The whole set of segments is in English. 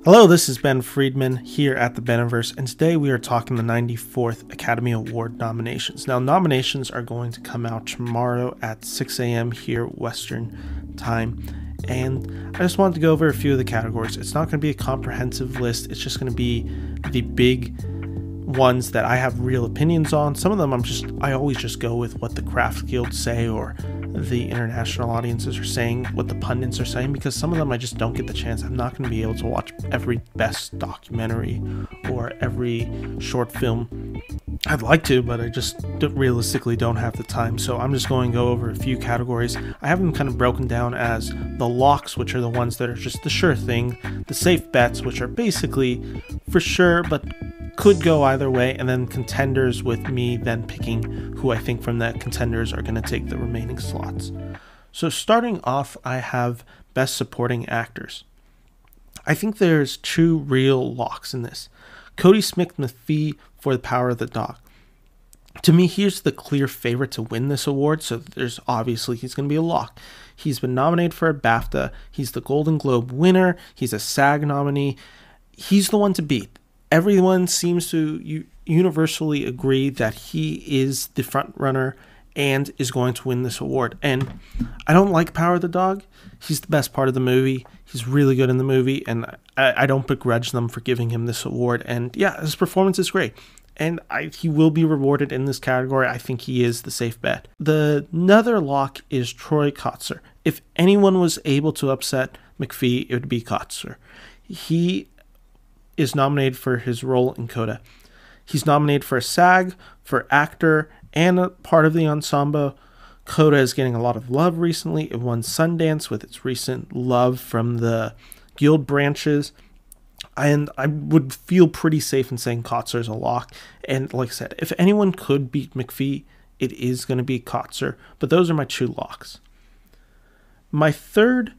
Hello, this is Ben Friedman here at the Beniverse, and today we are talking the 94th Academy Award nominations. Now, nominations are going to come out tomorrow at 6 a.m. here Western time, and I just wanted to go over a few of the categories. It's not going to be a comprehensive list, it's just going to be the big ones that I have real opinions on. Some of them I always just go with what the craft guilds say or the international audiences are saying, what the pundits are saying, because some of them I just don't get the chance. I'm not going to be able to watch every best documentary or every short film. I'd like to, but I just realistically don't have the time. So I'm just going to go over a few categories. I have them kind of broken down as the locks, which are the ones that are just the sure thing, the safe bets, which are basically for sure but could go either way, and then contenders, with me then picking who I think from that contenders are going to take the remaining slots. So starting off, I have best supporting actors. I think there's two real locks in this. Kodi Smit-McPhee for The Power of the Dog. To me, he's the clear favorite to win this award, so he's going to be a lock. He's been nominated for a BAFTA. He's the Golden Globe winner. He's a SAG nominee. He's the one to beat. Everyone seems to universally agree that he is the front runner and is going to win this award. And I don't like Power of the Dog. He's the best part of the movie. He's really good in the movie, and I don't begrudge them for giving him this award. And yeah, his performance is great. And he will be rewarded in this category. I think he is the safe bet. Another lock is Troy Kotzer. If anyone was able to upset McPhee, it would be Kotzer. He is nominated for his role in Coda. He's nominated for a SAG, for actor, and a part of the ensemble. Coda is getting a lot of love recently. It won Sundance with its recent love from the guild branches. And I would feel pretty safe in saying Kotzer is a lock. And like I said, if anyone could beat McPhee, it is going to be Kotzer. But those are my two locks. My third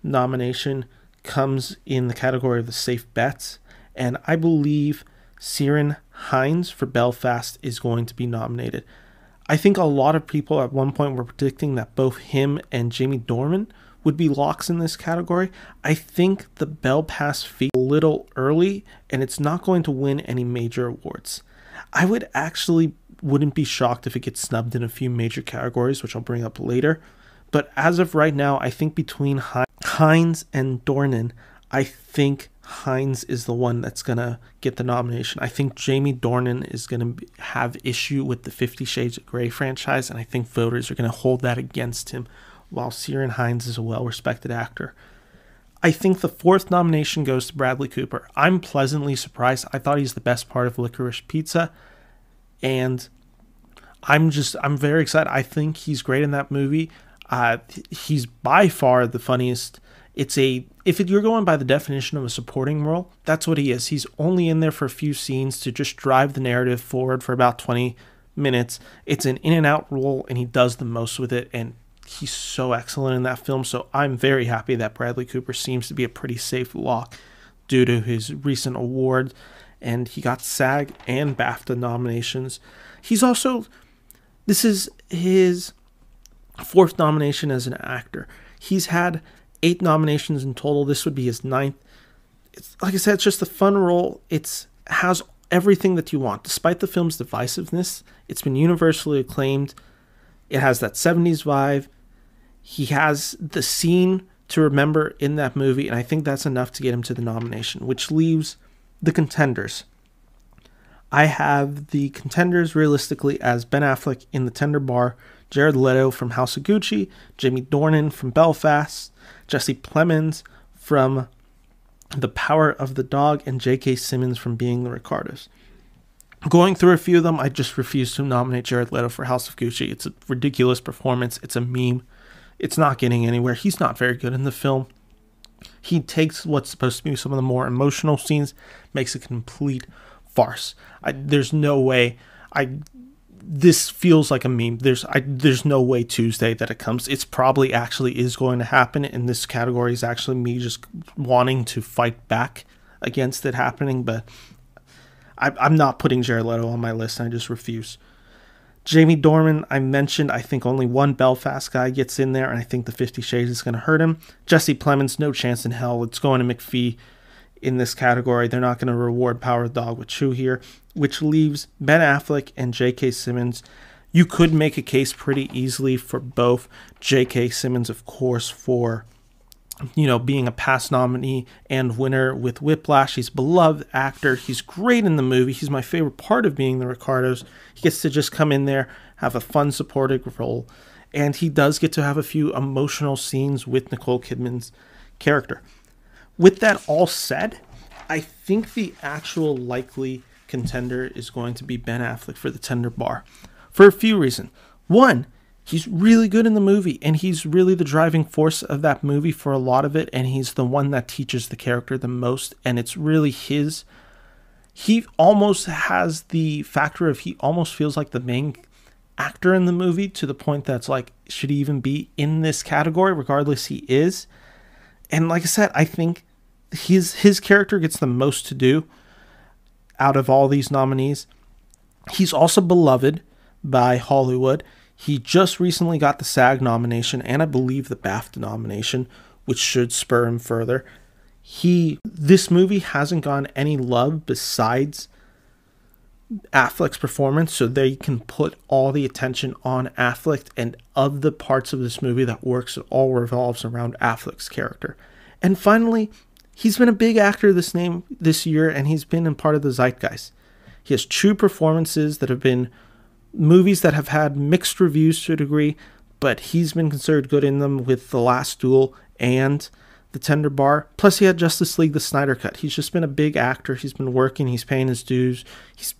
nomination comes in the category of the safe bets. And I believe Ciarán Hinds for Belfast is going to be nominated. I think a lot of people at one point were predicting that both him and Jamie Dornan would be locks in this category. I think the Belfast feat a little early, and it's not going to win any major awards. I wouldn't be shocked if it gets snubbed in a few major categories, which I'll bring up later. But as of right now, I think between Hinds and Dornan, I think Hinds is the one that's going to get the nomination. I think Jamie Dornan is going to have issue with the 50 Shades of Grey franchise, and I think voters are going to hold that against him, while Ciarán Hinds is a well-respected actor. I think the fourth nomination goes to Bradley Cooper. I'm pleasantly surprised. I thought he's the best part of Licorice Pizza, and I'm very excited. I think he's great in that movie. He's by far the funniest. If you're going by the definition of a supporting role, that's what he is. He's only in there for a few scenes to just drive the narrative forward for about 20 minutes. It's an in and out role, and he does the most with it, and he's so excellent in that film. So I'm very happy that Bradley Cooper seems to be a pretty safe lock due to his recent award, and he got SAG and BAFTA nominations. This is his fourth nomination as an actor. He's had 8 nominations in total. This would be his 9th. It's, like I said, it's just a fun role. It has everything that you want. Despite the film's divisiveness, it's been universally acclaimed. It has that 70s vibe. He has the scene to remember in that movie, and I think that's enough to get him to the nomination, which leaves the contenders. I have the contenders realistically as Ben Affleck in The Tender Bar, Jared Leto from House of Gucci, Jamie Dornan from Belfast, Jesse Plemons from The Power of the Dog, and J.K. Simmons from Being the Ricardos. Going through a few of them, I just refuse to nominate Jared Leto for House of Gucci. It's a ridiculous performance. It's a meme. It's not getting anywhere. He's not very good in the film. He takes what's supposed to be some of the more emotional scenes, makes a complete farce. There's no way. This feels like a meme. There's no way Tuesday that it comes. It's probably actually is going to happen, and this category is actually me just wanting to fight back against it happening, but I'm not putting Jared Leto on my list. I just refuse. Jamie Dornan, I mentioned, I think only one Belfast guy gets in there, and I think the 50 Shades is going to hurt him. Jesse Plemons, no chance in hell. It's going to McPhee. in this category. They're not going to reward Power of the Dog with Chew here, which leaves Ben Affleck and J.K. Simmons. You could make a case pretty easily for both. J.K. Simmons, of course, for being a past nominee and winner with Whiplash. He's a beloved actor. He's great in the movie. He's my favorite part of being the Ricardos. He gets to just come in there, have a fun supporting role, and he does get to have a few emotional scenes with Nicole Kidman's character. With that all said, I think the actual likely contender is going to be Ben Affleck for the Tender Bar for a few reasons. One, he's really good in the movie, and he's really the driving force of that movie for a lot of it, and he's the one that teaches the character the most, and it's really his. He almost has the factor of he almost feels like the main actor in the movie, to the point that's like, should he even be in this category? Regardless, he is. And like I said, I think his character gets the most to do out of all these nominees. He's also beloved by Hollywood. He just recently got the SAG nomination and I believe the BAFTA nomination, which should spur him further. This movie hasn't gotten any love besides Affleck's performance, so they can put all the attention on Affleck, and of the parts of this movie that works, it all revolves around Affleck's character. And finally, he's been a big actor this year, and he's been in part of the zeitgeist. He has true performances that have been movies that have had mixed reviews to a degree, but he's been considered good in them with The Last Duel and The Tender Bar. Plus, he had Justice League, the Snyder Cut. He's just been a big actor. He's been working. He's paying his dues.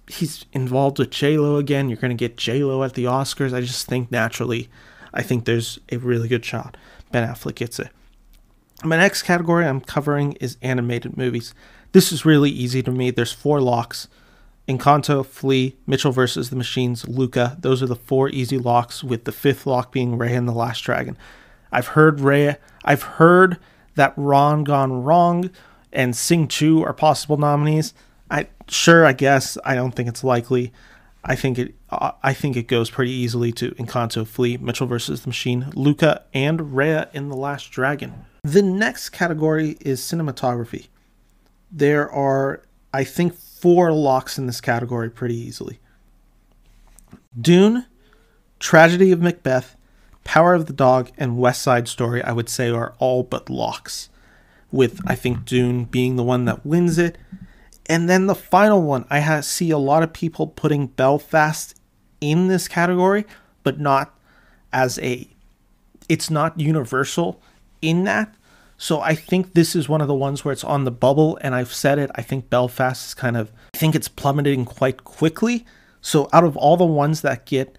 He's involved with J-Lo again. You're going to get J-Lo at the Oscars. I just think naturally, I think there's a really good shot Ben Affleck gets it. My next category I'm covering is animated movies. This is really easy to me. There's 4 locks. Encanto, Flea, Mitchell vs. the Machines, Luca. Those are the 4 easy locks, with the 5th lock being Raya and the Last Dragon. I've heard that Ron Gone Wrong and Sing Chu are possible nominees. I guess. I don't think it's likely. I think it goes pretty easily to Encanto, Flea, Mitchell vs. the Machine, Luca, and Raya and the Last Dragon. The next category is cinematography. There are, I think, 4 locks in this category pretty easily. Dune, Tragedy of Macbeth, Power of the Dog, and West Side Story, I would say, are all but locks, with, I think, Dune being the one that wins it. And then the final one, I see a lot of people putting Belfast in this category, but not it's not universal in that. So I think this is one of the ones where it's on the bubble, and I've said it, I think Belfast is I think it's plummeting quite quickly. So out of all the ones that get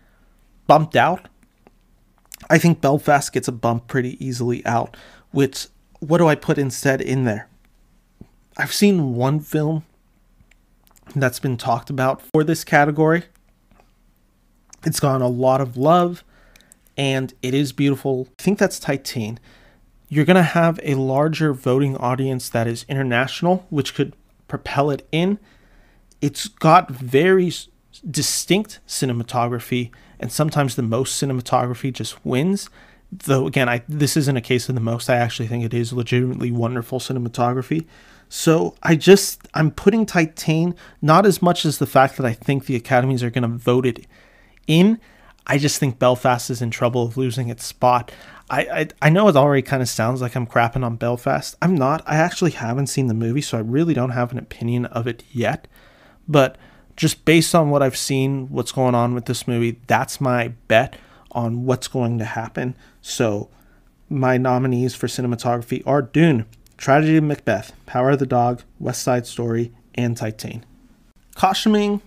bumped out, I think Belfast gets a bump pretty easily out. Which, what do I put instead in there? I've seen one film that's been talked about for this category. It's gotten a lot of love, and it is beautiful. I think that's Titane. You're going to have a larger voting audience that is international, which could propel it in. It's got very distinct cinematography, and sometimes the most cinematography just wins. Though, again, this isn't a case of the most. I actually think it is legitimately wonderful cinematography. So I'm putting Titane, not as much as the fact that I think the academies are going to vote it in. I just think Belfast is in trouble of losing its spot. I know it already kind of sounds like I'm crapping on Belfast. I'm not. I actually haven't seen the movie, so I really don't have an opinion of it yet. But just based on what I've seen, what's going on with this movie, that's my bet on what's going to happen. So my nominees for cinematography are Dune, Tragedy of Macbeth, Power of the Dog, West Side Story, and Titane. Costuming,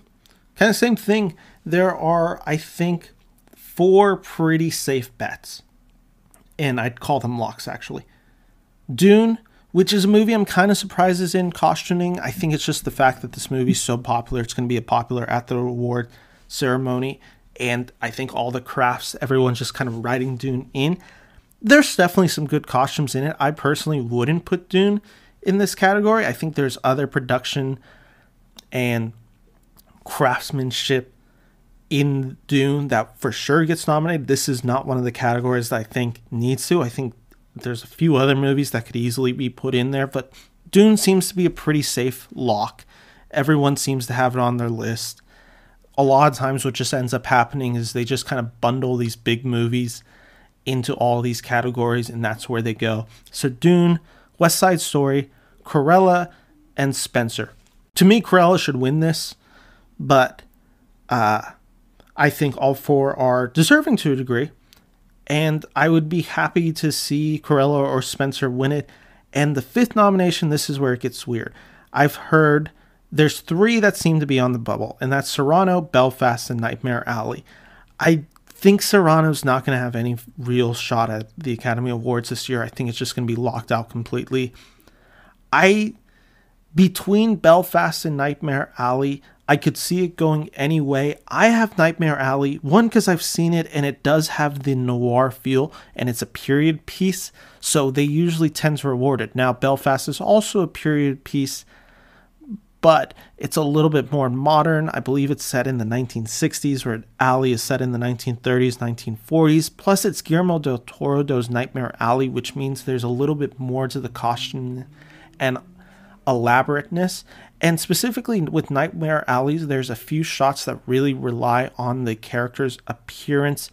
kind of same thing. There are, I think, 4 pretty safe bets, and I'd call them locks, actually. Dune, which is a movie I'm kind of surprised is in costuming. I think it's just the fact that this movie is so popular. It's going to be popular at the award ceremony, and I think all the crafts, everyone's just kind of writing Dune in. There's definitely some good costumes in it. I personally wouldn't put Dune in this category. I think there's other production and craftsmanship in Dune that for sure gets nominated. This is not one of the categories that I think needs to. I think there's a few other movies that could easily be put in there, but Dune seems to be a pretty safe lock. Everyone seems to have it on their list. A lot of times what just ends up happening is they just kind of bundle these big movies into all these categories, and that's where they go. So Dune, West Side Story, Cruella, and Spencer. To me, Cruella should win this, but I think all four are deserving to a degree, and I would be happy to see Cruella or Spencer win it. And the fifth nomination, this is where it gets weird. I've heard there's three that seem to be on the bubble, and that's Cyrano, Belfast, and Nightmare Alley. I think Cyrano's not going to have any real shot at the Academy Awards this year. I think it's just going to be locked out completely. Between Belfast and Nightmare Alley, I could see it going any way. I have Nightmare Alley, one, because I've seen it and it does have the noir feel and it's a period piece, so they usually tend to reward it. Now, Belfast is also a period piece, but it's a little bit more modern. I believe it's set in the 1960s, where Alley is set in the 1930s, 1940s. Plus, it's Guillermo del Toro's Nightmare Alley, which means there's a little bit more to the costume and elaborateness. And specifically with Nightmare Alleys, there's a few shots that really rely on the character's appearance,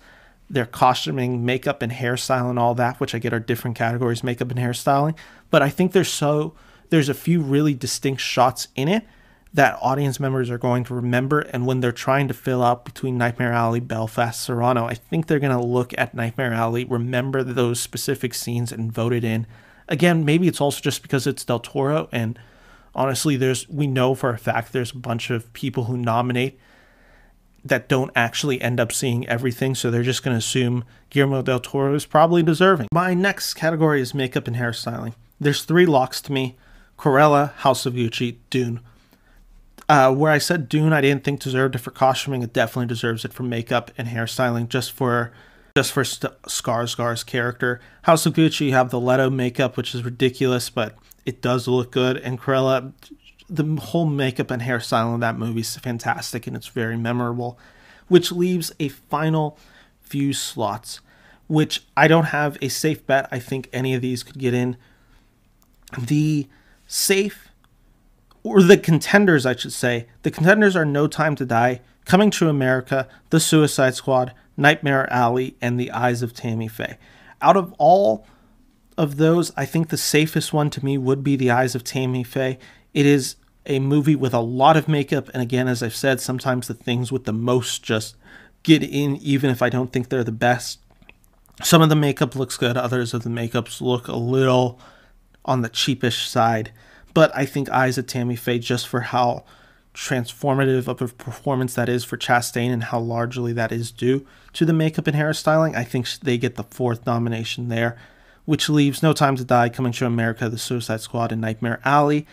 their costuming, makeup, and hairstyle and all that, which I get are different categories, makeup and hairstyling. But I think there's a few really distinct shots in it that audience members are going to remember. And when they're trying to fill out between Nightmare Alley, Belfast, Cyrano, I think they're going to look at Nightmare Alley, remember those specific scenes, and vote it in. Again, maybe it's also just because it's Del Toro, and honestly, we know for a fact there's a bunch of people who nominate that don't actually end up seeing everything, so they're just going to assume Guillermo del Toro is probably deserving. My next category is makeup and hairstyling. There's three locks to me: Cruella, House of Gucci, Dune. Where I said Dune I didn't think deserved it for costuming, it definitely deserves it for makeup and hairstyling, just for Skarsgård's character. House of Gucci, you have the Leto makeup, which is ridiculous, but it does look good. And Cruella, the whole makeup and hairstyle in that movie is fantastic, and it's very memorable. Which leaves a final few slots, which I don't have a safe bet. I think any of these could get in. The safe, or the contenders, I should say. The contenders are No Time to Die, Coming to America, The Suicide Squad, Nightmare Alley, and The Eyes of Tammy Faye. Out of all of those, I think the safest one to me would be The Eyes of Tammy Faye. It is a movie with a lot of makeup, and again, as I've said, sometimes the things with the most just get in, even if I don't think they're the best. Some of the makeup looks good, others of the makeups look a little on the cheapish side, but I think Eyes of Tammy Faye, just for how transformative of a performance that is for Chastain and how largely that is due to the makeup and hairstyling, I think they get the fourth nomination there, which leaves No Time to Die, Coming to America, The Suicide Squad, and Nightmare Alley.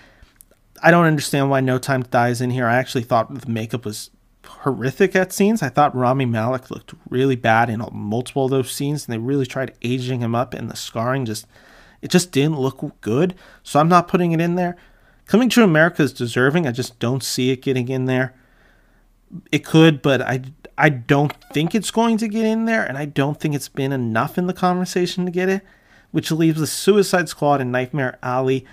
I don't understand why No Time to Die is in here. I actually thought the makeup was horrific at scenes. I thought Rami Malek looked really bad in multiple of those scenes, and they really tried aging him up, and the scarring just didn't look good. So I'm not putting it in there. Coming to America is deserving. I just don't see it getting in there. It could, but I don't think it's going to get in there, and I don't think it's been enough in the conversation to get it, which leaves The Suicide Squad and Nightmare Alley.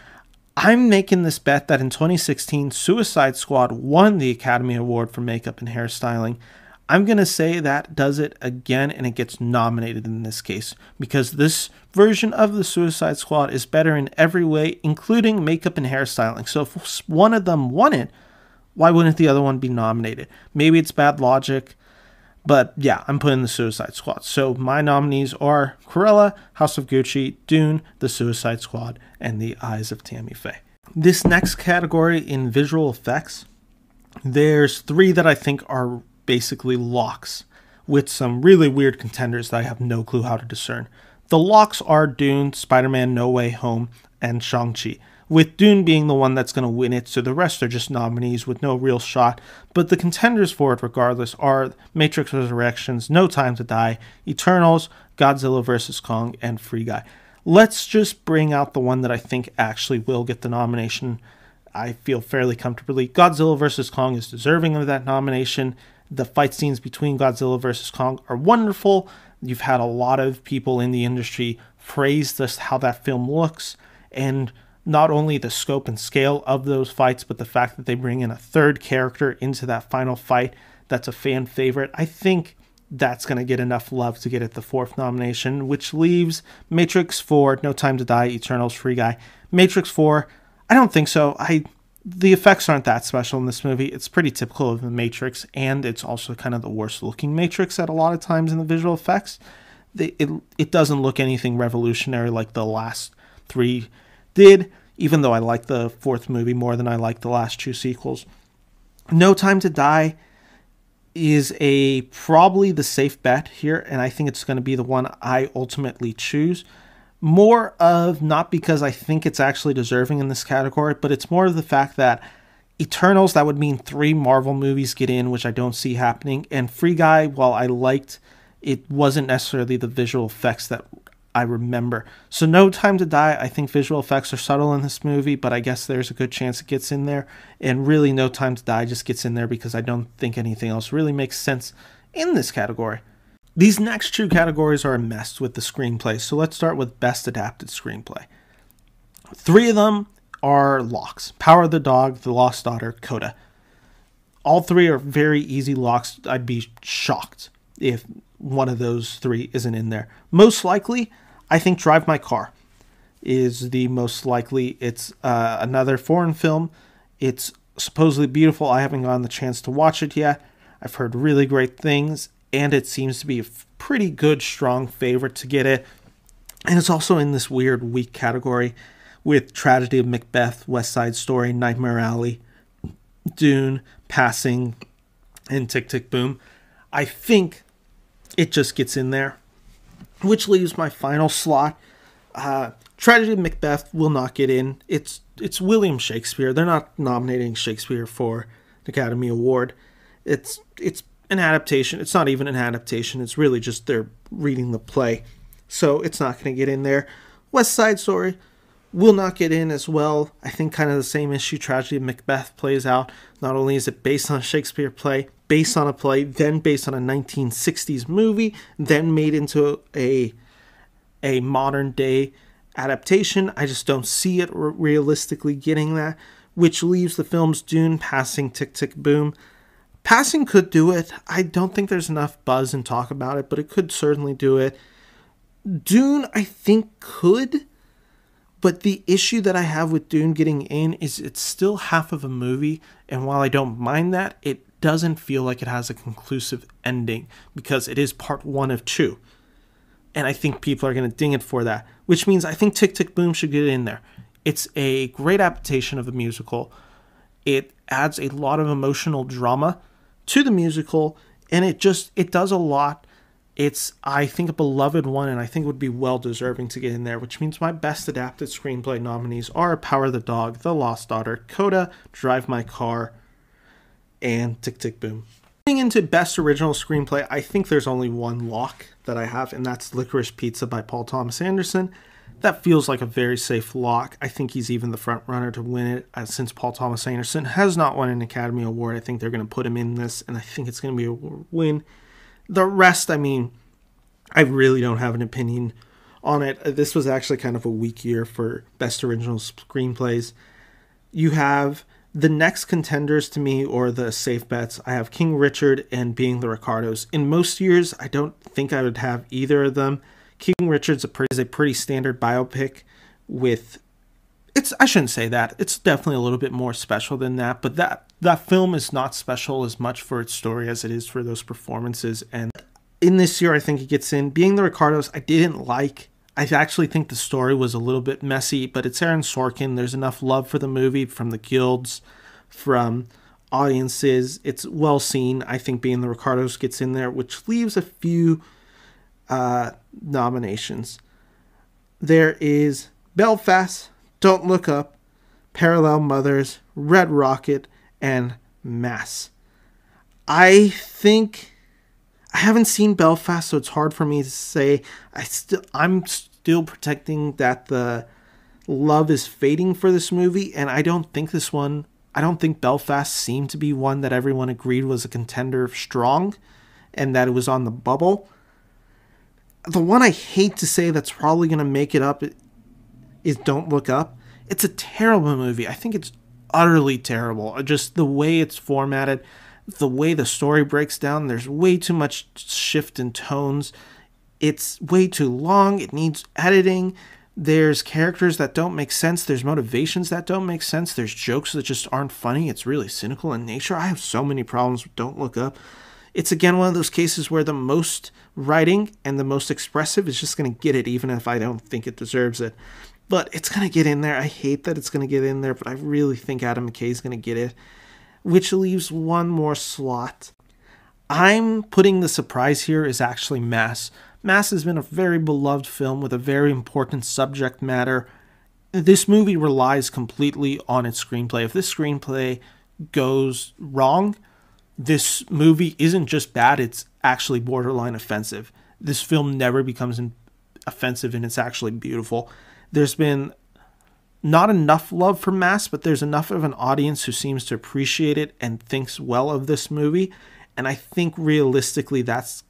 I'm making this bet that in 2016, Suicide Squad won the Academy Award for makeup and hairstyling. I'm going to say that does it again, and it gets nominated in this case, because this version of The Suicide Squad is better in every way, including makeup and hairstyling. So if one of them won it, why wouldn't the other one be nominated? Maybe it's bad logic, but yeah, I'm putting The Suicide Squad. So my nominees are Cruella, House of Gucci, Dune, The Suicide Squad, and The Eyes of Tammy Faye. This next category in visual effects, there's three that I think are basically locks, with some really weird contenders that I have no clue how to discern. The locks are Dune, Spider-Man No Way Home, and Shang-Chi, with Dune being the one that's going to win it, so the rest are just nominees with no real shot. But the contenders for it regardless are Matrix Resurrections, No Time to Die, Eternals, Godzilla vs. Kong, and Free Guy. Let's just bring out the one that I think actually will get the nomination. I feel fairly comfortably. Godzilla vs. Kong is deserving of that nomination. The fight scenes between Godzilla vs. Kong are wonderful. You've had a lot of people in the industry praise just how that film looks, and not only the scope and scale of those fights, but the fact that they bring in a third character into that final fight that's a fan favorite. I think that's going to get enough love to get it the 4th nomination, which leaves Matrix 4, No Time to Die, Eternals, Free Guy. Matrix 4, I don't think so. The effects aren't that special in this movie. It's pretty typical of the Matrix, and it's also kind of the worst looking Matrix at a lot of times in the visual effects. It doesn't look anything revolutionary like the last 3 did, even though I like the 4th movie more than I like the last 2 sequels. No Time to Die is probably the safe bet here, and I think it's going to be the one I ultimately choose. More of, not because I think it's actually deserving in this category, but it's more of the fact that Eternals, that would mean 3 Marvel movies get in, which I don't see happening. And Free Guy, while I liked, it wasn't necessarily the visual effects that I remember. So No Time to Die, I think visual effects are subtle in this movie, but I guess there's a good chance it gets in there. And really, No Time to Die just gets in there because I don't think anything else really makes sense in this category. These next 2 categories are a mess with the screenplay, so let's start with Best Adapted Screenplay. 3 of them are locks. Power of the Dog, The Lost Daughter, Coda. All 3 are very easy locks. I'd be shocked if one of those 3 isn't in there. Most likely, I think Drive My Car is the most likely. It's another foreign film. It's supposedly beautiful. I haven't gotten the chance to watch it yet. I've heard really great things, and it seems to be a pretty good, strong favorite to get it. And it's also in this weird, weak category with Tragedy of Macbeth, West Side Story, Nightmare Alley, Dune, Passing, and Tick, Tick, Boom. I think it just gets in there, which leaves my final slot. Tragedy of Macbeth will not get in. It's William Shakespeare. They're not nominating Shakespeare for the Academy Award. It's an adaptation. It's not even an adaptation. It's really just they're reading the play. So it's not going to get in there. West Side Story will not get in as well. I think kind of the same issue Tragedy of Macbeth plays out. Not only is it based on a Shakespeare play, based on a play, then based on a 1960s movie, then made into a modern day adaptation. I just don't see it realistically getting that, which leaves the films Dune, Passing, Tick, Tick, Boom. Passing could do it. I don't think there's enough buzz and talk about it, but it could certainly do it. Dune, I think, could. But the issue that I have with Dune getting in is it's still half of a movie, and while I don't mind that, it doesn't feel like it has a conclusive ending because it is part 1 of 2. And I think people are going to ding it for that, which means I think Tick, Tick, Boom should get in there. It's a great adaptation of a musical. It adds a lot of emotional drama to the musical, and it does a lot. It's, I think, a beloved one, and I think would be well deserving to get in there, which means my Best Adapted Screenplay nominees are Power of the Dog, The Lost Daughter, Coda, Drive My Car, and Tick, Tick, Boom. Getting into Best Original Screenplay, I think there's only one lock that I have, and that's Licorice Pizza by Paul Thomas Anderson. That feels like a very safe lock. I think he's even the front runner to win it, since Paul Thomas Anderson has not won an Academy Award. I think they're going to put him in this, and I think it's going to be a win. The rest, I mean, I really don't have an opinion on it. This was actually kind of a weak year for Best Original Screenplays. You have the next contenders to me, or the safe bets. I have King Richard and Being the Ricardos. In most years, I don't think I would have either of them. King Richard's is a pretty standard biopic with... I shouldn't say that. It's definitely a little bit more special than that, but that film is not special as much for its story as it is for those performances. And in this year, I think it gets in. Being the Ricardos, I didn't like. I actually think the story was a little bit messy, but it's Aaron Sorkin. There's enough love for the movie from the guilds, from audiences. It's well seen. I think Being the Ricardos gets in there, which leaves a few nominations. There is Belfast, Don't Look Up, Parallel Mothers, Red Rocket, and Mass. I think I haven't seen Belfast, so it's hard for me to say. I'm still protecting that the love is fading for this movie, and I don't think Belfast seemed to be one that everyone agreed was a contender strong, and that it was on the bubble. The one I hate to say that's probably going to make it up is Don't Look Up. It's a terrible movie. I think it's utterly terrible. Just the way it's formatted, the way the story breaks down, there's way too much shift in tones. It's way too long. It needs editing. There's characters that don't make sense. There's motivations that don't make sense. There's jokes that just aren't funny. It's really cynical in nature. I have so many problems with Don't Look Up. It's again one of those cases where the most writing and the most expressive is just going to get it, even if I don't think it deserves it. But it's going to get in there. I hate that it's going to get in there, but I really think Adam McKay is going to get it, which leaves one more slot. I'm putting the surprise here is actually Mass. Mass has been a very beloved film with a very important subject matter. This movie relies completely on its screenplay. If this screenplay goes wrong, this movie isn't just bad, it's actually borderline offensive. This film never becomes offensive, and it's actually beautiful. There's been not enough love for Mass, but there's enough of an audience who seems to appreciate it and thinks well of this movie. And I think realistically this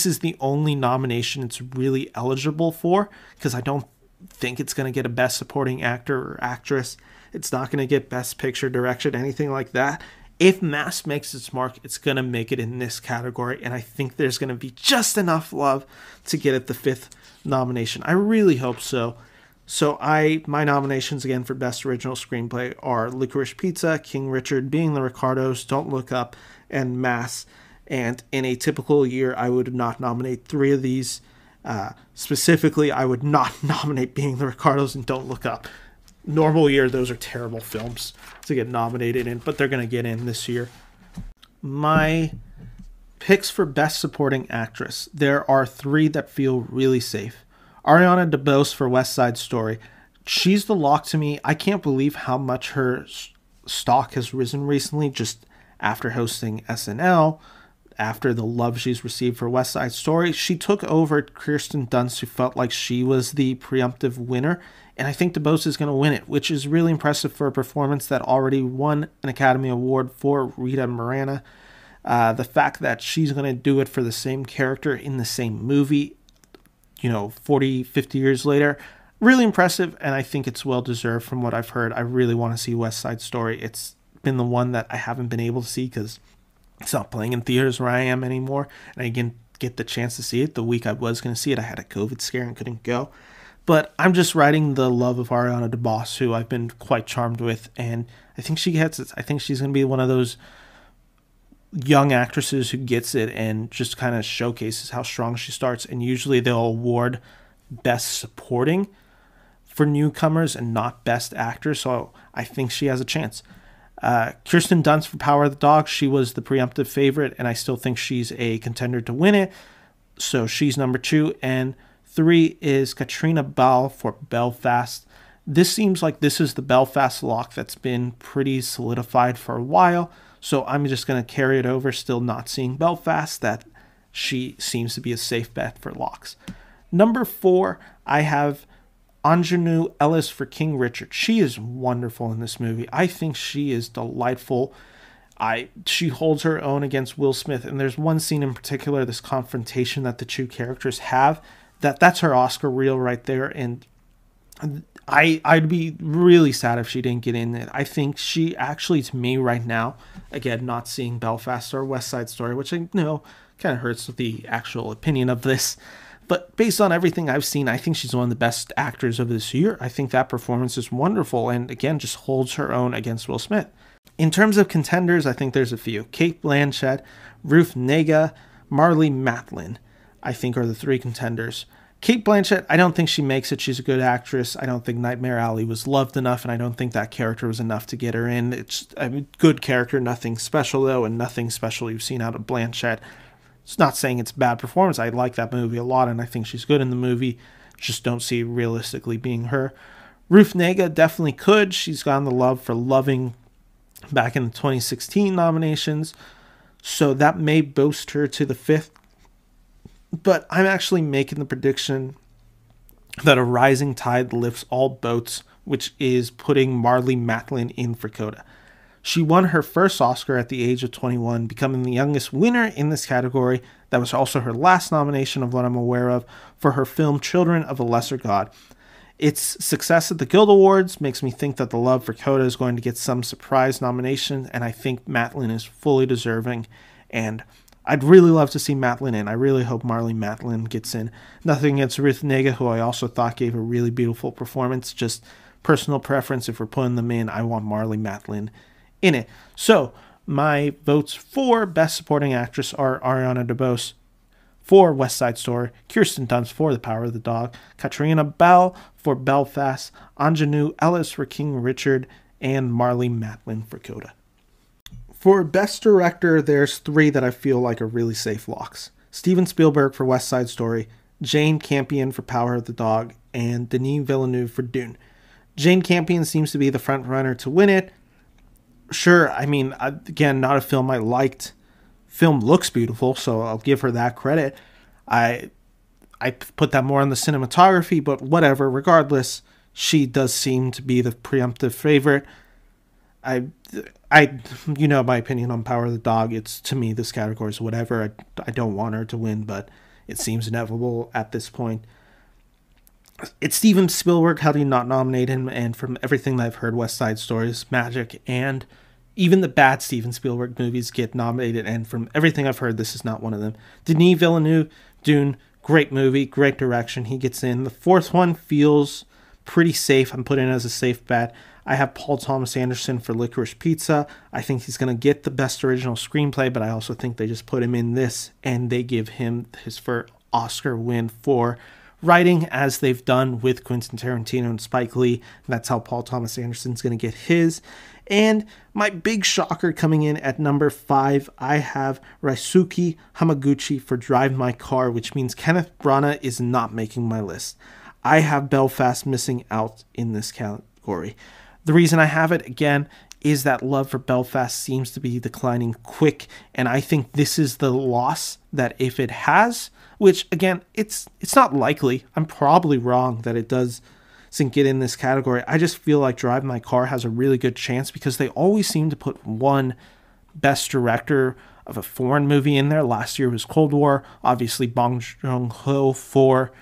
is the only nomination it's really eligible for, because I don't think it's going to get a Best Supporting Actor or Actress. It's not going to get Best Picture, Direction, anything like that. If Mass makes its mark, it's going to make it in this category, and I think there's going to be just enough love to get it the 5th nomination. I really hope so. So my nominations again for Best Original Screenplay are Licorice Pizza, King Richard, Being the Ricardos, Don't Look Up, and Mass. And in a typical year, I would not nominate 3 of these. Specifically, I would not nominate Being the Ricardos and Don't Look Up. Normal year, those are terrible films to get nominated in, but they're going to get in this year. My picks for Best Supporting Actress. There are 3 that feel really safe. Ariana DeBose for West Side Story. She's the lock to me. I can't believe how much her stock has risen recently, just after hosting SNL, after the love she's received for West Side Story. She took over Kirsten Dunst, who felt like she was the preemptive winner, and I think DeBose is going to win it, which is really impressive for a performance that already won an Academy Award for Rita Moreno. The fact that she's going to do it for the same character in the same movie, 40, 50 years later, really impressive, and I think it's well-deserved from what I've heard. I really want to see West Side Story. It's been the one that I haven't been able to see because it's not playing in theaters where I am anymore, and I didn't get the chance to see it. The week I was going to see it, I had a COVID scare and couldn't go. But I'm just riding the love of Ariana DeBose, who I've been quite charmed with, and I think she gets it. I think she's going to be one of those young actresses who gets it and just kind of showcases how strong she starts. And usually they'll award Best Supporting for newcomers and not Best Actor, so I think she has a chance. Kirsten Dunst for Power of the Dog. She was the preemptive favorite, and I still think she's a contender to win it, so she's number 2. And 3 is Katrina Ball for Belfast. This seems like this is the Belfast lock that's been pretty solidified for a while, so I'm just going to carry it over, still not seeing Belfast, that she seems to be a safe bet for locks. Number 4, I have Anjanou Ellis for King Richard. She is wonderful in this movie. I think she is delightful. She holds her own against Will Smith, and there's one scene in particular, this confrontation that the 2 characters have, that's her Oscar reel right there, and I'd be really sad if she didn't get in it. I think she actually, to me right now, again, not seeing Belfast or West Side Story, which I know kind of hurts with the actual opinion of this, but based on everything I've seen, I think she's one of the best actors of this year. I think that performance is wonderful, and again, just holds her own against Will Smith. In terms of contenders, I think there's a few. Cate Blanchett, Ruth Negga, Marlee Matlin, I think are the 3 contenders. Cate Blanchett, I don't think she makes it. She's a good actress. I don't think Nightmare Alley was loved enough, and I don't think that character was enough to get her in. It's a good character, nothing special though, and nothing special you've seen out of Blanchett. It's not saying it's a bad performance. I like that movie a lot, and I think she's good in the movie. Just don't see realistically being her. Ruth Negga definitely could. She's gotten the love for Loving back in the 2016 nominations, so that may boost her to the 5th. But I'm actually making the prediction that a rising tide lifts all boats, which is putting Marlee Matlin in for Coda. She won her first Oscar at the age of 21, becoming the youngest winner in this category. That was also her last nomination of what I'm aware of for her film Children of a Lesser God. Its success at the Guild Awards makes me think that The Love for Coda is going to get some surprise nomination, and I think Matlin is fully deserving, and I'd really love to see Matlin in. I really hope Marlee Matlin gets in. Nothing against Ruth Negga, who I also thought gave a really beautiful performance. Just personal preference, if we're putting them in, I want Marlee Matlin in it. So, my votes for Best Supporting Actress are Ariana DeBose for West Side Story, Kirsten Dunst for The Power of the Dog, Katrina Bell for Belfast, Anjanou Ellis for King Richard, and Marlee Matlin for Coda. For Best Director, there's 3 that I feel like are really safe locks. Steven Spielberg for West Side Story, Jane Campion for Power of the Dog, and Denis Villeneuve for Dune. Jane Campion seems to be the front runner to win it. Sure, I mean, again, not a film I liked. Film looks beautiful, so I'll give her that credit. I put that more on the cinematography, but whatever. Regardless, she does seem to be the preemptive favorite. You know my opinion on Power of the Dog. It's, to me, this category is whatever. I don't want her to win, but it seems inevitable at this point. It's Steven Spielberg. How do you not nominate him? And from everything that I've heard, West Side Story is magic, and even the bad Steven Spielberg movies get nominated, and from everything I've heard, this is not one of them. Denis Villeneuve, Dune, great movie, great direction. He gets in. The 4th one feels pretty safe. I'm putting it as a safe bet. I have Paul Thomas Anderson for Licorice Pizza. I think he's going to get the Best Original Screenplay, but I also think they just put him in this, and they give him his first Oscar win for writing, as they've done with Quentin Tarantino and Spike Lee. That's how Paul Thomas Anderson's going to get his. And my big shocker coming in at number 5, I have Ryusuke Hamaguchi for Drive My Car, which means Kenneth Branagh is not making my list. I have Belfast missing out in this category. The reason I have it, again, is that love for Belfast seems to be declining quick, and I think this is the loss that if it has, which, again, it's not likely. I'm probably wrong that it doesn't get in this category. I just feel like Drive My Car has a really good chance because they always seem to put one Best Director of a foreign movie in there. Last year was Cold War. Obviously, Bong Joon-ho for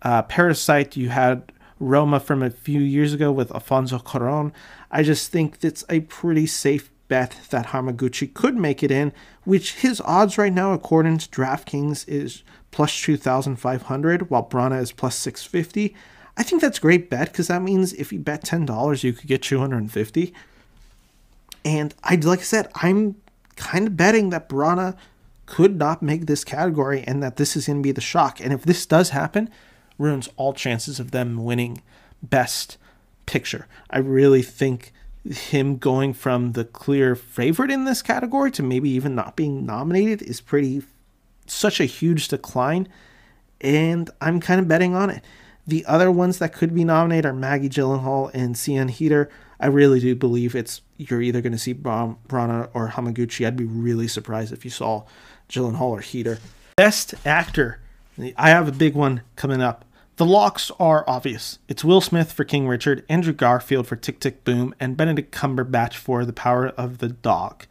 Parasite. You had Roma from a few years ago with Alfonso Cuarón. I just think that's a pretty safe bet that Hamaguchi could make it in, which his odds right now, according to DraftKings, is plus 2,500, while Branagh is plus 650. I think that's a great bet because that means if you bet $10, you could get 250. And like I said, I'm kind of betting that Branagh could not make this category and that this is going to be the shock. And if this does happen, ruins all chances of them winning Best Picture. I really think him going from the clear favorite in this category to maybe even not being nominated is such a huge decline, and I'm kind of betting on it. The other ones that could be nominated are Maggie Gyllenhaal and Sian Heder. I really do believe you're either going to see Branagh or Hamaguchi. I'd be really surprised if you saw Gyllenhaal or Heder. Best Actor. I have a big one coming up. The locks are obvious. It's Will Smith for King Richard, Andrew Garfield for Tick, Tick, Boom, and Benedict Cumberbatch for The Power of the Dog.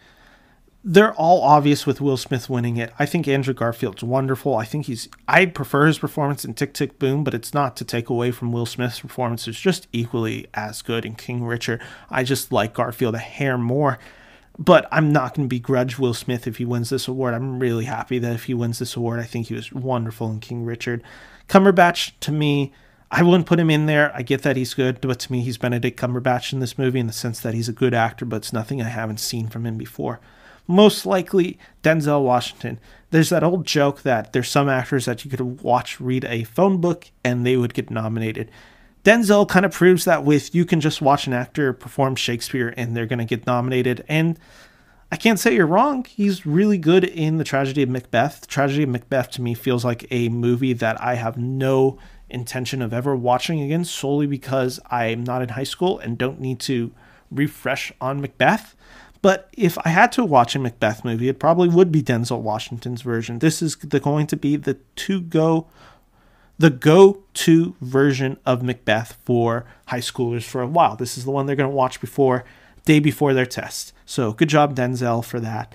They're all obvious with Will Smith winning it. I think Andrew Garfield's wonderful. I prefer his performance in Tick, Tick, Boom, but it's not to take away from Will Smith's performance. It's just equally as good in King Richard. I just like Garfield a hair more. But I'm not going to begrudge Will Smith if he wins this award. I'm really happy that if he wins this award, I think he was wonderful in King Richard. Cumberbatch, to me, I wouldn't put him in there. I get that he's good, but to me, he's Benedict Cumberbatch in this movie in the sense that he's a good actor, but it's nothing I haven't seen from him before. Most likely, Denzel Washington. There's that old joke that there's some actors that you could watch read a phone book and they would get nominated. Denzel kind of proves that you can just watch an actor perform Shakespeare and they're going to get nominated. And I can't say you're wrong. He's really good in The Tragedy of Macbeth. The Tragedy of Macbeth to me feels like a movie that I have no intention of ever watching again solely because I'm not in high school and don't need to refresh on Macbeth. But if I had to watch a Macbeth movie, it probably would be Denzel Washington's version. This is going to be the go-to version of Macbeth for high schoolers for a while. This is the one they're going to watch day before their test. So good job, Denzel, for that.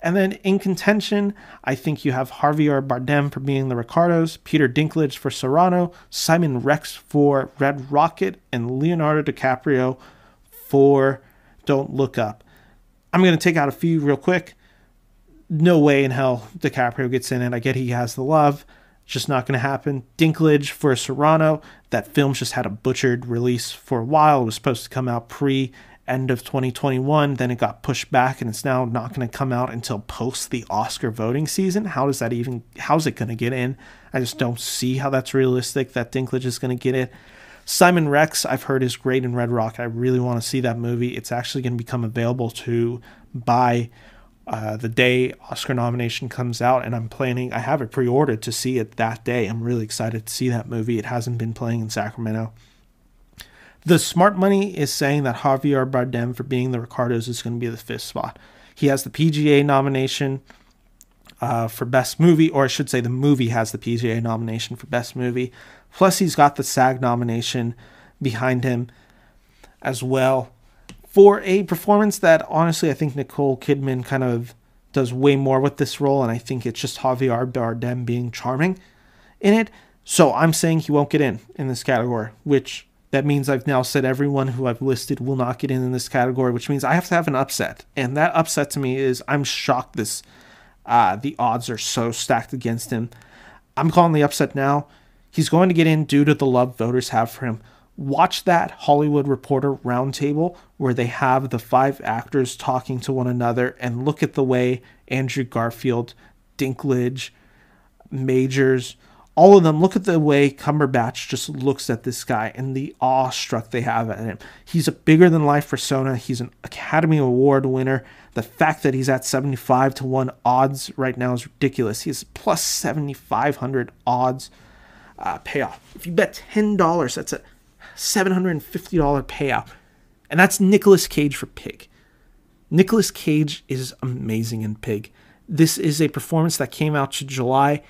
And then in contention, I think you have Javier Bardem for Being the Ricardos, Peter Dinklage for Serrano, Simon Rex for Red Rocket, and Leonardo DiCaprio for Don't Look Up. I'm going to take out a few real quick. No way in hell DiCaprio gets in it. I get he has the love. Just not going to happen. Dinklage for Serrano. That film just had a butchered release for a while. It was supposed to come out end of 2021. Then it got pushed back, and it's now not going to come out until post the Oscar voting season. How's it going to get in? I just don't see how that's realistic that Dinklage is going to get it. Simon Rex, I've heard, is great in Red Rock. I really want to see that movie. It's actually going to become available to buy the day Oscar nomination comes out, and I have it pre-ordered to see it that day. I'm really excited to see that movie. It hasn't been playing in Sacramento. The smart money is saying that Javier Bardem for Being the Ricardos is going to be the 5th spot. He has the PGA nomination for Best Movie, or I should say the movie has the PGA nomination for Best Movie. Plus he's got the SAG nomination behind him as well, for a performance that, honestly, I think Nicole Kidman kind of does way more with this role, and I think it's just Javier Bardem being charming in it. So I'm saying he won't get in this category, which that means I've now said everyone who I've listed will not get in this category, which means I have to have an upset. And that upset to me is I'm shocked the odds are so stacked against him. I'm calling the upset now. He's going to get in due to the love voters have for him. Watch that Hollywood Reporter roundtable where they have the 5 actors talking to one another, and look at the way Andrew Garfield, Dinklage, Majors, all of them, look at the way Cumberbatch just looks at this guy and the awestruck they have at him. He's a bigger than life persona. He's an Academy Award winner. The fact that he's at 75-1 odds right now is ridiculous. He has plus 7,500 odds payoff. If you bet $10, that's a $750 payout. And that's Nicolas Cage for Pig. Nicolas Cage is amazing in Pig. This is a performance that came out to July,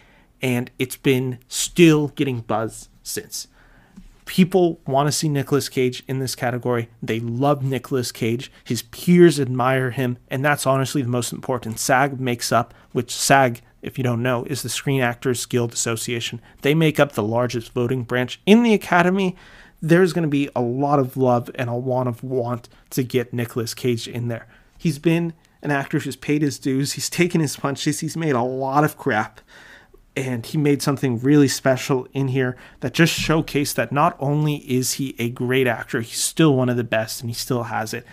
and it's been still getting buzz since. People want to see Nicolas Cage in this category. They love Nicolas Cage. His peers admire him, and that's honestly the most important. SAG makes up, which SAG, if you don't know, is the Screen Actors Guild Association. They make up the largest voting branch in the Academy. There's going to be a lot of love and a lot of want to get Nicolas Cage in there. He's been an actor who's paid his dues. He's taken his punches. He's made a lot of crap. And he made something really special in here that just showcased that not only is he a great actor, he's still one of the best, and he still has it.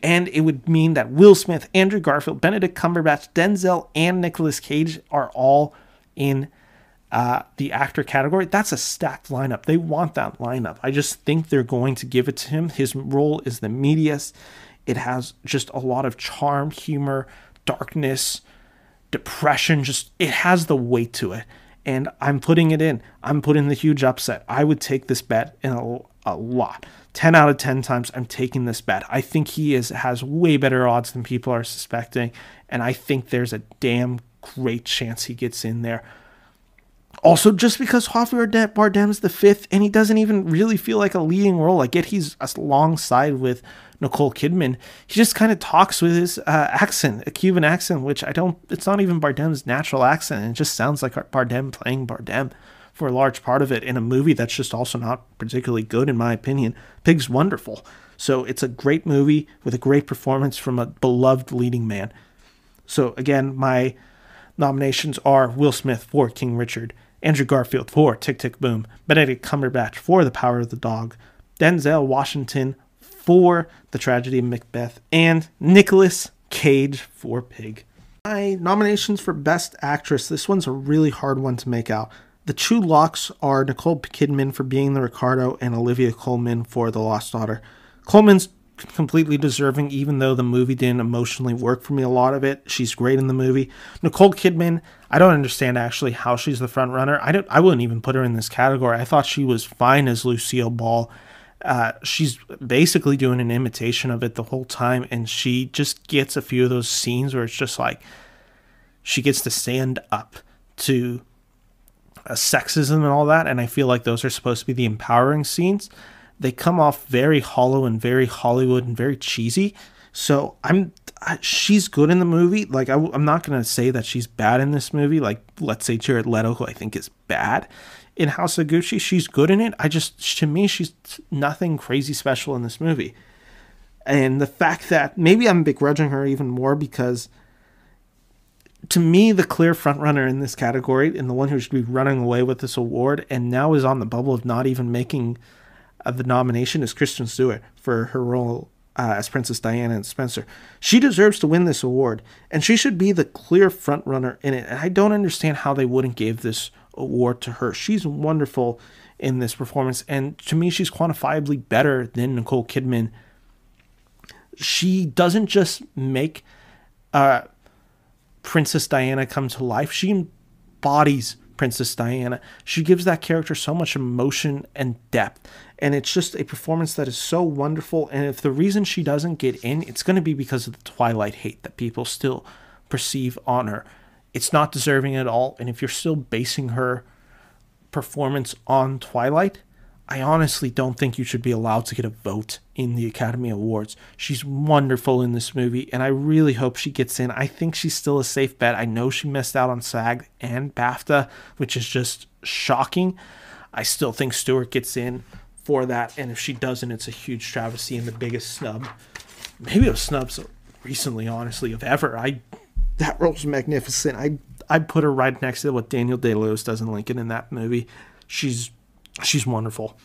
And it would mean that Will Smith, Andrew Garfield, Benedict Cumberbatch, Denzel, and Nicolas Cage are all in the actor category. That's a stacked lineup. They want that lineup. I just think they're going to give it to him. His role is the meatiest. It has just a lot of charm, humor, darkness, depression. Just, it has the weight to it. And I'm putting it in. I'm putting the huge upset. I would take this bet in a lot. 10 out of 10 times I'm taking this bet. I think he has way better odds than people are suspecting. And I think there's a damn great chance he gets in there. Also, just because Javier Bardem's the 5th and he doesn't even really feel like a leading role. I get he's alongside with Nicole Kidman. He just kind of talks with his accent, a Cuban accent, which it's not even Bardem's natural accent. It just sounds like Bardem playing Bardem for a large part of it in a movie that's just also not particularly good, in my opinion. Pig's wonderful. So it's a great movie with a great performance from a beloved leading man. So again, my nominations are Will Smith for King Richard, Andrew Garfield for Tick, Tick, Boom, Benedict Cumberbatch for The Power of the Dog, Denzel Washington for The Tragedy of Macbeth, and Nicolas Cage for Pig. My nominations for Best Actress, this one's a really hard one to make out. The two locks are Nicole Kidman for Being the Ricardo and Olivia Colman for The Lost Daughter. Colman's completely deserving, even though the movie didn't emotionally work for me, a lot of it. She's great in the movie. Nicole Kidman, I don't understand actually how she's the front runner. I wouldn't even put her in this category. I thought she was fine as Lucille Ball. She's basically doing an imitation of it the whole time, and she just gets a few of those scenes where it's just like she gets to stand up to sexism and all that, and I feel like those are supposed to be the empowering scenes. They come off very hollow and very Hollywood and very cheesy. So I'm she's good in the movie. Like, I'm not going to say that she's bad in this movie. Like, let's say Jared Leto, who I think is bad in House of Gucci. She's good in it. To me, she's nothing crazy special in this movie. And the fact that maybe I'm begrudging her even more because to me, the clear frontrunner in this category and the one who should be running away with this award and now is on the bubble of not even making the nomination is Kristen Stewart for her role as Princess Diana and Spencer. She deserves to win this award, and she should be the clear frontrunner in it. And I don't understand how they wouldn't give this award to her. She's wonderful in this performance, and to me, she's quantifiably better than Nicole Kidman. She doesn't just make Princess Diana come to life. She embodies Princess Diana. She gives that character so much emotion and depth. And it's just a performance that is so wonderful. And if the reason she doesn't get in, it's going to be because of the Twilight hate that people still perceive on her. It's not deserving at all. And if you're still basing her performance on Twilight, I honestly don't think you should be allowed to get a vote in the Academy Awards. She's wonderful in this movie, and I really hope she gets in. I think she's still a safe bet. I know she missed out on SAG and BAFTA, which is just shocking. I still think Stewart gets in for that, and if she doesn't, it's a huge travesty and the biggest snub. Maybe a snub so recently, honestly, of ever. That role's magnificent. I'd put her right next to what Daniel Day-Lewis does in Lincoln in that movie. She's wonderful.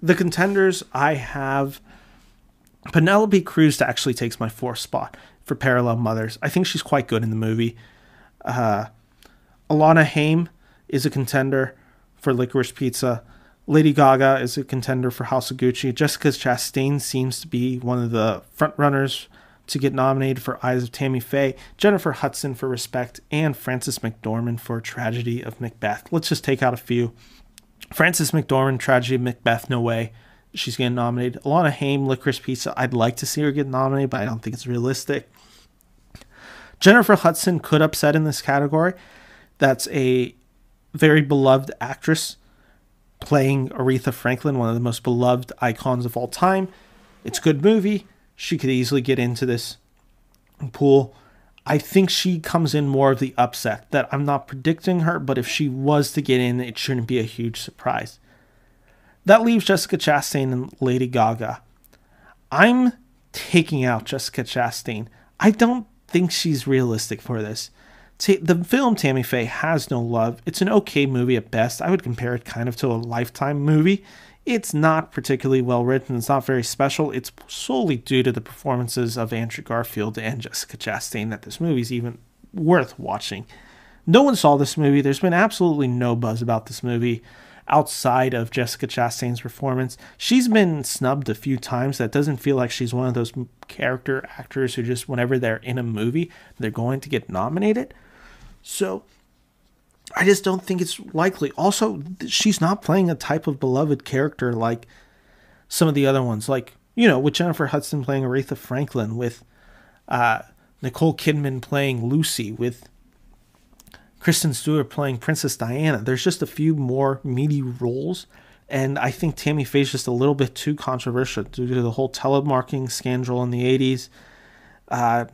The contenders, I have Penelope Cruz actually takes my fourth spot for Parallel Mothers. I think she's quite good in the movie. Alana Haim is a contender for Licorice Pizza. Lady Gaga is a contender for House of Gucci. Jessica Chastain seems to be one of the front runners to get nominated for Eyes of Tammy Faye. Jennifer Hudson for Respect, and Frances McDormand for Tragedy of Macbeth. Let's just take out a few. Frances McDormand, Tragedy of Macbeth, no way she's getting nominated. Alana Haim, Licorice Pizza, I'd like to see her get nominated, but I don't think it's realistic. Jennifer Hudson could upset in this category. That's a very beloved actress playing Aretha Franklin, one of the most beloved icons of all time. It's a good movie. She could easily get into this pool. I think she comes in more of the upset. That I'm not predicting her, but if she was to get in, it shouldn't be a huge surprise. That leaves Jessica Chastain and Lady Gaga. I'm taking out Jessica Chastain. I don't think she's realistic for this. The film Tammy Faye has no love. It's an okay movie at best. I would compare it kind of to a Lifetime movie. It's not particularly well written. It's not very special. It's solely due to the performances of Andrew Garfield and Jessica Chastain that this movie is even worth watching. No one saw this movie. There's been absolutely no buzz about this movie outside of Jessica Chastain's performance. She's been snubbed a few times. That doesn't feel like she's one of those character actors who just, whenever they're in a movie, they're going to get nominated. So I just don't think it's likely. Also, she's not playing a type of beloved character like some of the other ones. Like, with Jennifer Hudson playing Aretha Franklin, with Nicole Kidman playing Lucy, with Kristen Stewart playing Princess Diana. There's just a few more meaty roles. And I think Tammy Faye's just a little bit too controversial due to the whole telemarketing scandal in the 80s.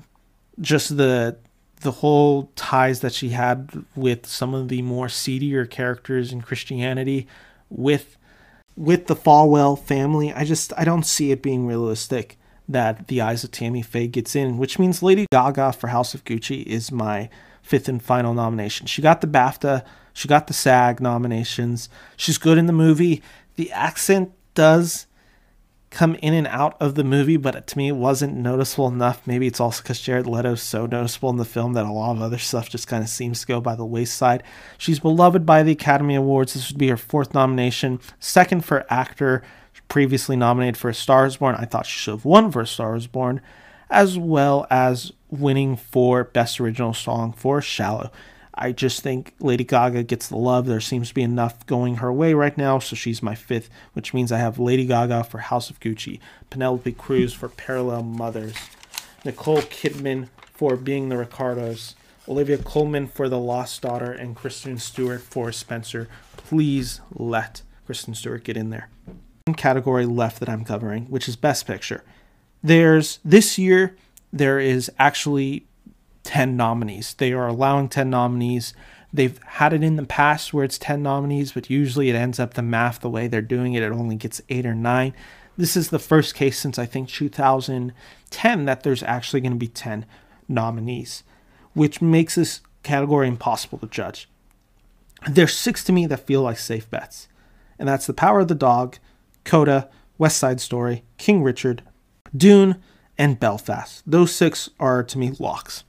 Just the whole ties that she had with some of the more seedier characters in Christianity, with the Falwell family. I don't see it being realistic that The Eyes of Tammy Faye gets in, which means Lady Gaga for House of Gucci is my fifth and final nomination. She got the BAFTA, she got the SAG nominations. She's good in the movie. The accent does come in and out of the movie, but to me it wasn't noticeable enough. Maybe it's also because Jared Leto's so noticeable in the film that a lot of other stuff just kind of seems to go by the wayside. She's beloved by the Academy Awards. This would be her fourth nomination. Second for actor, previously nominated for A Star Is Born. I thought she should have won for A Star Is Born, as well as winning for Best Original Song for Shallow. I just think Lady Gaga gets the love. There seems to be enough going her way right now, so she's my fifth, which means I have Lady Gaga for House of Gucci, Penelope Cruz for Parallel Mothers, Nicole Kidman for Being the Ricardos, Olivia Colman for The Lost Daughter, and Kristen Stewart for Spencer. Please let Kristen Stewart get in there. One category left that I'm covering, which is Best Picture. There's, this year, there is actually 10 nominees. They are allowing 10 nominees. They've had it in the past where it's 10 nominees, but usually it ends up the math the way they're doing it. It only gets 8 or 9. This is the first case since I think 2010 that there's actually going to be 10 nominees, which makes this category impossible to judge. There's 6 to me that feel like safe bets, and that's The Power of the Dog, Coda, West Side Story, King Richard, Dune, and Belfast. Those 6 are, to me, locks.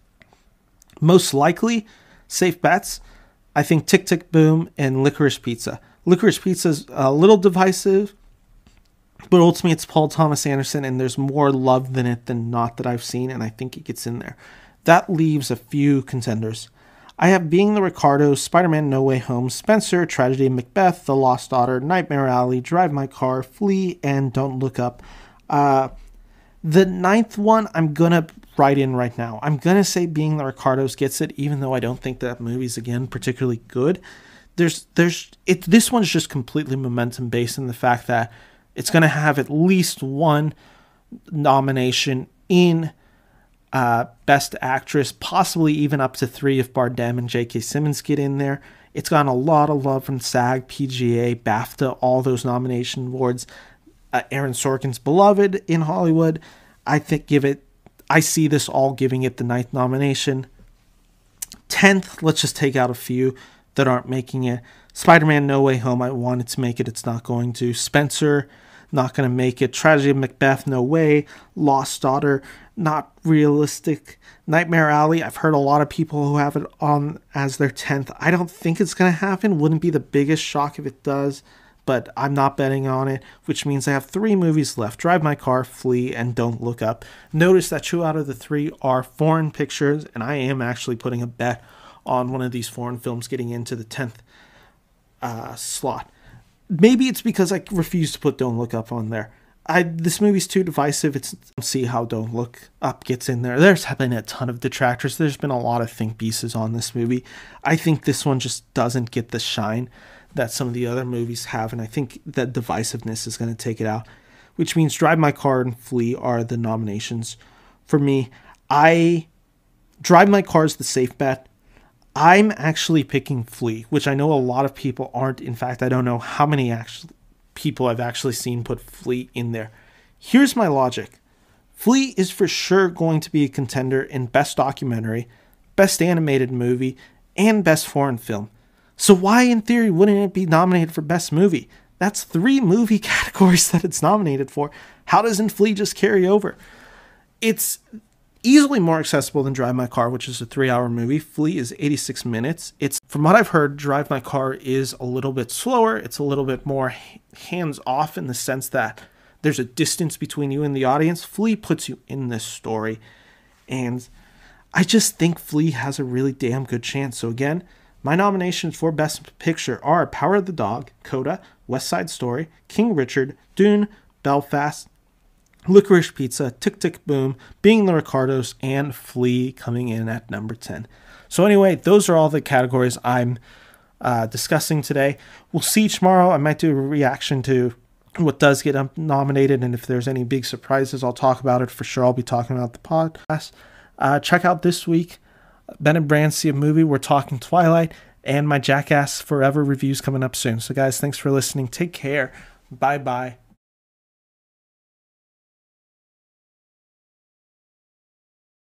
Most likely, safe bets, I think Tick Tick Boom and Licorice Pizza. Licorice Pizza is a little divisive, but ultimately it's Paul Thomas Anderson, and there's more love than it than not that I've seen, and I think it gets in there. That leaves a few contenders. I have Being the Ricardos, Spider-Man No Way Home, Spencer, Tragedy of Macbeth, The Lost Daughter, Nightmare Alley, Drive My Car, Flee, and Don't Look Up. The 9th one, I'm going to write in right now. I'm going to say Being the Ricardos gets it, even though I don't think that movie's, again, particularly good. This one's just completely momentum based in the fact that it's going to have at least one nomination in Best Actress, possibly even up to 3 if Bardem and J.K. Simmons get in there. It's gotten a lot of love from SAG, PGA, BAFTA, all those nomination awards. Aaron Sorkin's beloved in Hollywood. I see this all giving it the 9th nomination. 10th, let's just take out a few that aren't making it. Spider-Man No Way Home, I wanted to make it. It's not going to. Spencer, not going to make it. Tragedy of Macbeth, no way. Lost Daughter, not realistic. Nightmare Alley, I've heard a lot of people who have it on as their 10th. I don't think it's going to happen. Wouldn't be the biggest shock if it does, but I'm not betting on it, which means I have 3 movies left: Drive My Car, Flee, and Don't Look Up. Notice that 2 out of the 3 are foreign pictures, and I am actually putting a bet on one of these foreign films getting into the 10th slot. Maybe it's because I refuse to put Don't Look Up on there. This movie's too divisive. Let's see how Don't Look Up gets in there. There's been a ton of detractors. There's been a lot of think pieces on this movie. I think this one just doesn't get the shine that some of the other movies have, and I think that divisiveness is going to take it out, which means Drive My Car and Flee are the nominations for me. Drive My Car is the safe bet. I'm actually picking Flee, which I know a lot of people aren't. In fact, I don't know how many people I've actually seen put Flee in there. Here's my logic. Flee is for sure going to be a contender in Best Documentary, Best Animated Movie, and Best Foreign Film. So why, in theory, wouldn't it be nominated for Best Movie? That's 3 movie categories that it's nominated for. How doesn't Flee just carry over? It's easily more accessible than Drive My Car, which is a 3-hour movie. Flee is 86 minutes. From what I've heard, Drive My Car is a little bit slower. It's a little bit more hands-off in the sense that there's a distance between you and the audience. Flee puts you in this story, and I just think Flee has a really damn good chance. So again, my nominations for Best Picture are Power of the Dog, Coda, West Side Story, King Richard, Dune, Belfast, Licorice Pizza, Tick Tick Boom, Being the Ricardos, and Flee coming in at number 10. So anyway, those are all the categories I'm discussing today. We'll see tomorrow. I might do a reaction to what does get nominated, and if there's any big surprises, I'll talk about it for sure. I'll be talking about the podcast. Check out this week, Ben and Bran See a Movie. We're talking Twilight, and my Jackass Forever reviews coming up soon. So guys, thanks for listening. Take care. Bye-bye.